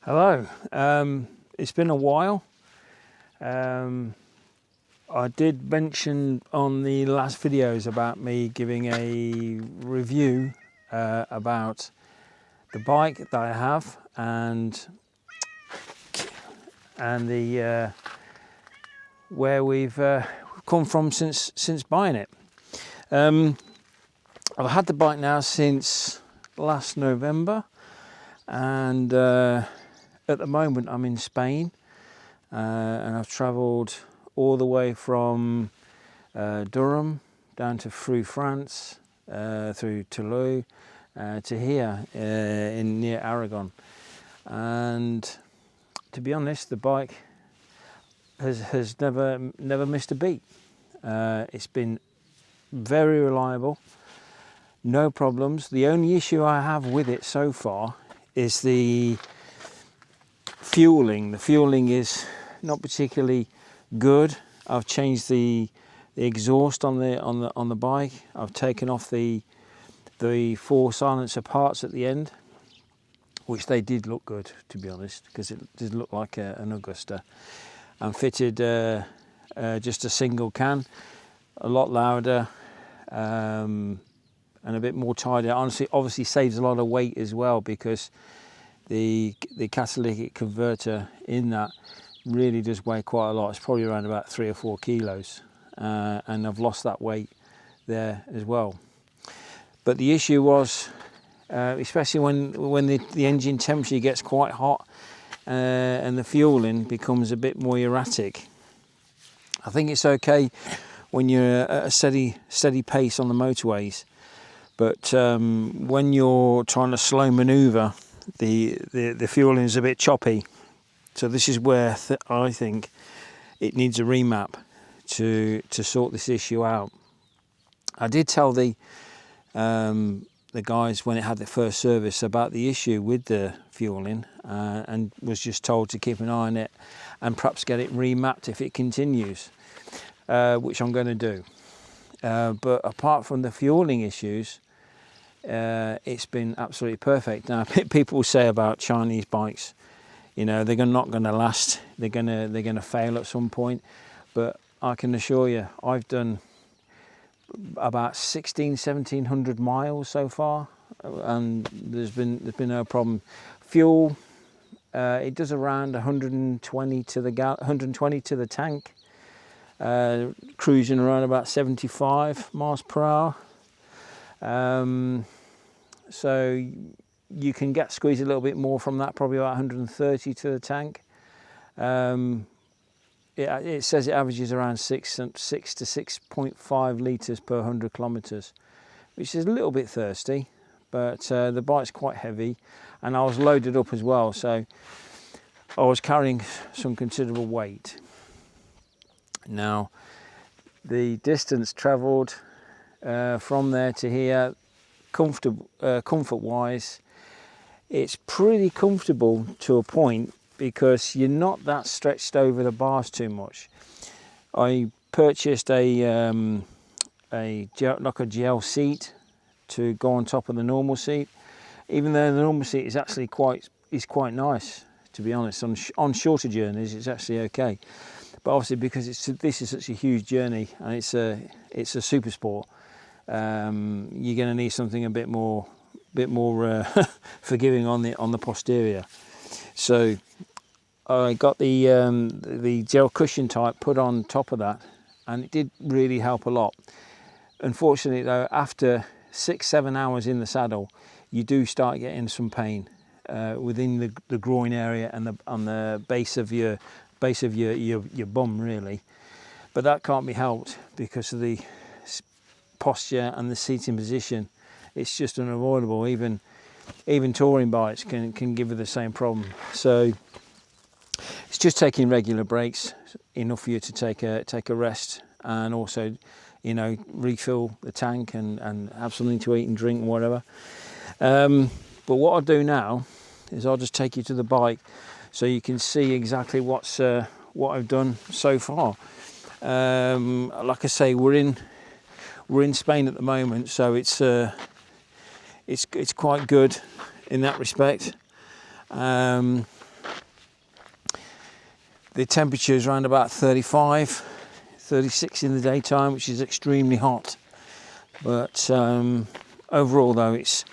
Hello, it's been a while. I did mention on the last videos about me giving a review about the bike that I have and the where we've come from since buying it. I've had the bike now since last November, and at the moment I'm in Spain, and I've travelled all the way from Durham down through France, through Toulouse, to here in near Aragon. And to be honest, the bike has never missed a beat. It's been very reliable, no problems. The only issue I have with it so far is the fueling. The fueling is not particularly good. I've changed the exhaust on the bike. I've taken off the 4 silencer parts at the end, which they did look good, to be honest, because it did look like an Augusta, and fitted just a single can, a lot louder, and a bit more tidy. Honestly, obviously saves a lot of weight as well, because the catalytic converter in that really does weigh quite a lot. It's probably around about 3 or 4 kilos, and I've lost that weight there as well. But the issue was, especially when the engine temperature gets quite hot and the fueling becomes a bit more erratic. I think it's okay when you're at a steady pace on the motorways, but when you're trying to slow manoeuvre, the fueling is a bit choppy. So this is where I think it needs a remap to sort this issue out. I did tell the guys when it had the first service about the issue with the fueling, and was just told to keep an eye on it and perhaps get it remapped if it continues, which I'm going to do. But apart from the fueling issues, it's been absolutely perfect. Now, people say about Chinese bikes, you know, they're not going to last. They're going to fail at some point. But I can assure you, I've done about 1700 miles so far, and there's been no problem. Fuel, it does around 120 to the tank, cruising around about 75 miles per hour. So you can squeeze a little bit more from that, probably about 130 to the tank. It says it averages around 6 to 6.5 litres per 100 kilometres, which is a little bit thirsty, but the bike's quite heavy, and I was loaded up as well, so I was carrying some considerable weight. Now, the distance travelled from there to here, comfort-wise, it's pretty comfortable to a point, because you're not that stretched over the bars too much. I purchased a gel seat to go on top of the normal seat, even though the normal seat is actually quite nice, to be honest. On shorter journeys, it's actually okay. But obviously, because this is such a huge journey and it's a super sport, you're going to need something a bit more forgiving on the posterior. So I got the gel cushion type put on top of that, and it did really help a lot. Unfortunately though, after 6-7 hours in the saddle, you do start getting some pain within the groin area and on the base of your bum, really. But that can't be helped because of the posture and the seating position. It's just unavoidable. Even touring bikes can give you the same problem. So it's just taking regular breaks, enough for you to take a rest, and also, you know, refill the tank and have something to eat and drink and whatever. But what I'll do now is I'll just take you to the bike so you can see exactly what I've done so far. Like I say, we're in Spain at the moment, so it's quite good in that respect. The temperature is around about 35, 36 in the daytime, which is extremely hot. But overall, though, it's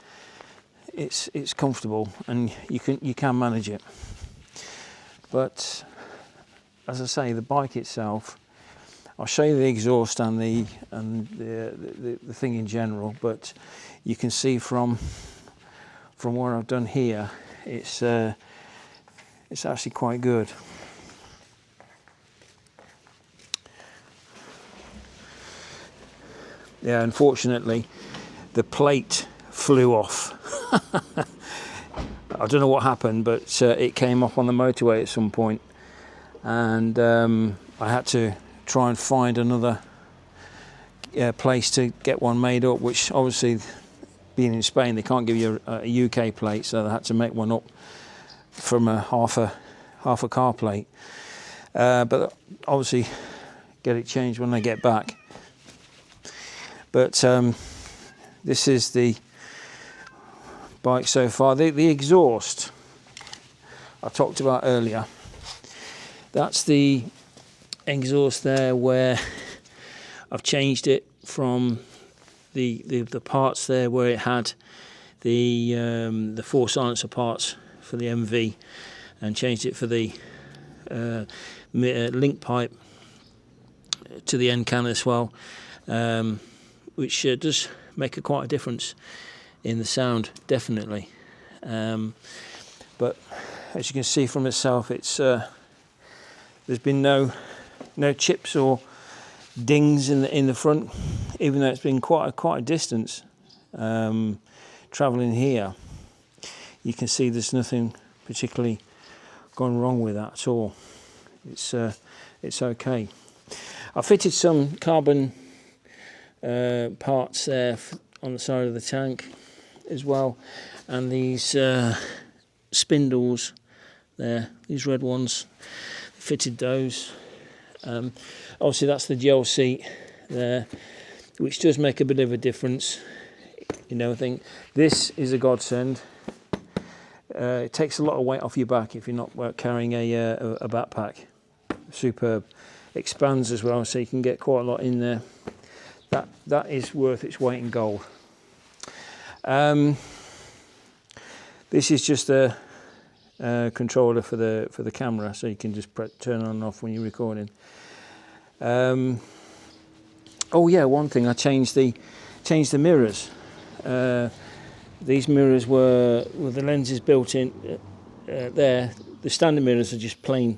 comfortable and you can manage it. But as I say, the bike itself, I'll show you the exhaust and the thing in general. But you can see from what I've done here, it's actually quite good. Yeah, unfortunately, the plate flew off. I don't know what happened, but it came off on the motorway at some point, and I had to try and find another place to get one made up, which obviously, being in Spain, they can't give you a UK plate, so they had to make one up from a half a car plate. But obviously, get it changed when I get back. But this is the bike so far. The exhaust I talked about earlier, that's the exhaust there where I've changed it from the parts there where it had the 4 silencer parts for the MV, and changed it for the link pipe to the end can as well. Which does make quite a difference in the sound, definitely. But as you can see from itself, it's there's been no chips or dings in the front, even though it's been quite a distance travelling here. You can see there's nothing particularly gone wrong with that at all. It's okay. I fitted some carbon parts there on the side of the tank as well, and these spindles there, these red ones, fitted those. Obviously that's the gel seat there, which does make a bit of a difference. You know, I think this is a godsend. It takes a lot of weight off your back if you're not carrying a backpack. Superb. Expands as well, so you can get quite a lot in there. That is worth its weight in gold. This is just a controller for the camera, so you can just turn on and off when you're recording. Oh yeah, one thing, I changed the mirrors. These mirrors were with the lenses built in there. The standard mirrors are just plain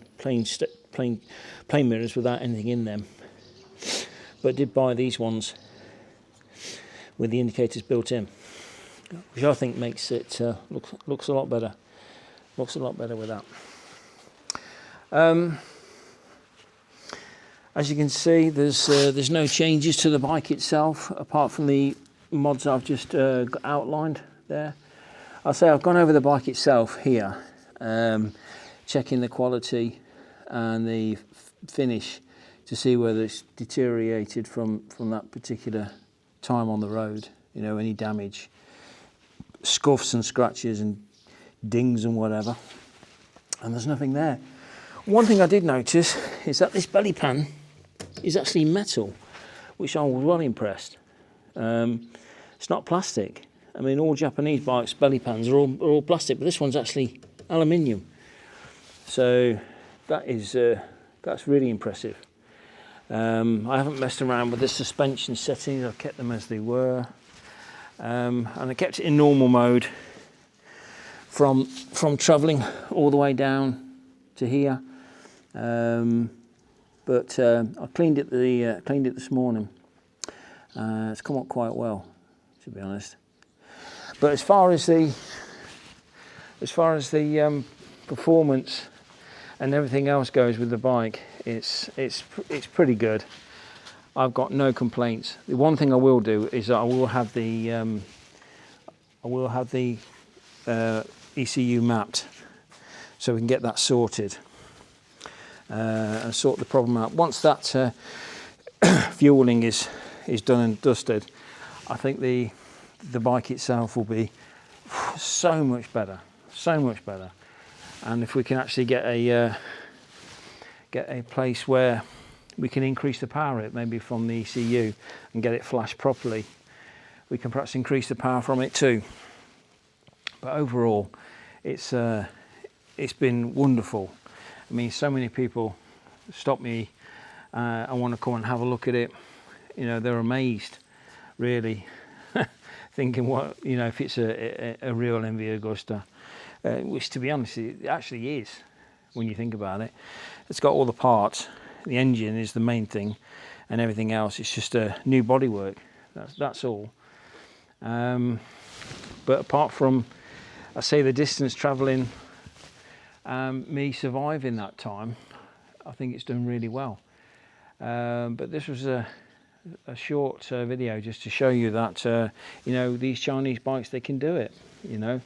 mirrors without anything in them. But did buy these ones with the indicators built in, which I think makes it looks a lot better. Looks a lot better with that. As you can see, there's no changes to the bike itself apart from the mods I've just outlined there. I'll say I've gone over the bike itself here, checking the quality and the finish to see whether it's deteriorated from that particular time on the road, you know, any damage, scuffs and scratches and dings and whatever, and there's nothing there. One thing I did notice is that this belly pan is actually metal, which I was well impressed. It's not plastic. I mean, all Japanese bikes belly pans are all plastic, but this one's actually aluminium, so that's really impressive. I haven't messed around with the suspension settings. I've kept them as they were, and I kept it in normal mode from travelling all the way down to here. But I cleaned it this morning. It's come up quite well, to be honest. But as far as the performance and everything else goes with the bike, it's pretty good. I've got no complaints. The one thing I will do is I will have the ECU mapped, so we can get that sorted and sort the problem out. Once that fueling is done and dusted, I think the bike itself will be so much better. And if we can actually get get a place where we can increase the power it, maybe from the ECU, and get it flashed properly. We can perhaps increase the power from it too. But overall, it's been wonderful. I mean, so many people stop me and want to come and have a look at it. You know, they're amazed, really, thinking, what, you know, if it's a real MV Agusta, which, to be honest, it actually is when you think about it. It's got all the parts. The engine is the main thing, and everything else it's just a new bodywork. That's all. But apart from, I say, the distance travelling, me surviving that time, I think it's done really well. But this was a short video just to show you that you know, these Chinese bikes, they can do it. You know,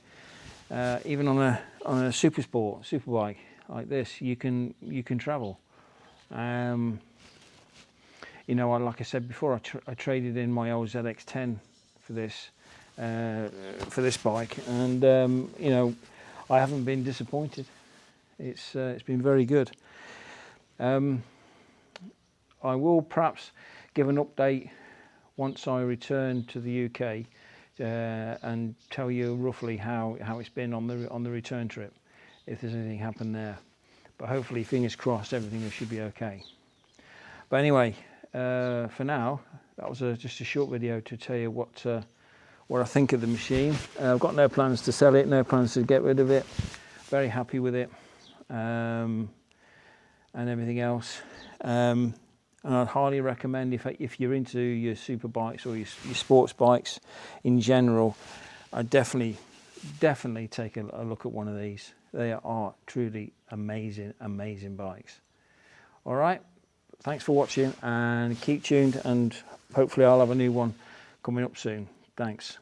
even on a super bike like this, you can travel. You know, like I said before, I traded in my old ZX10 for this bike, and you know, I haven't been disappointed. It's been very good. I will perhaps give an update once I return to the UK and tell you roughly how it's been on the return trip, if there's anything happened there. But hopefully, fingers crossed, everything should be okay. But anyway, for now, that was just a short video to tell you what I think of the machine. I've got no plans to sell it, no plans to get rid of it. Very happy with it, and everything else. And I'd highly recommend, if you're into your super bikes or your sports bikes in general, I'd definitely take a look at one of these. They are truly amazing bikes. All right, thanks for watching, and keep tuned, and hopefully I'll have a new one coming up soon. Thanks.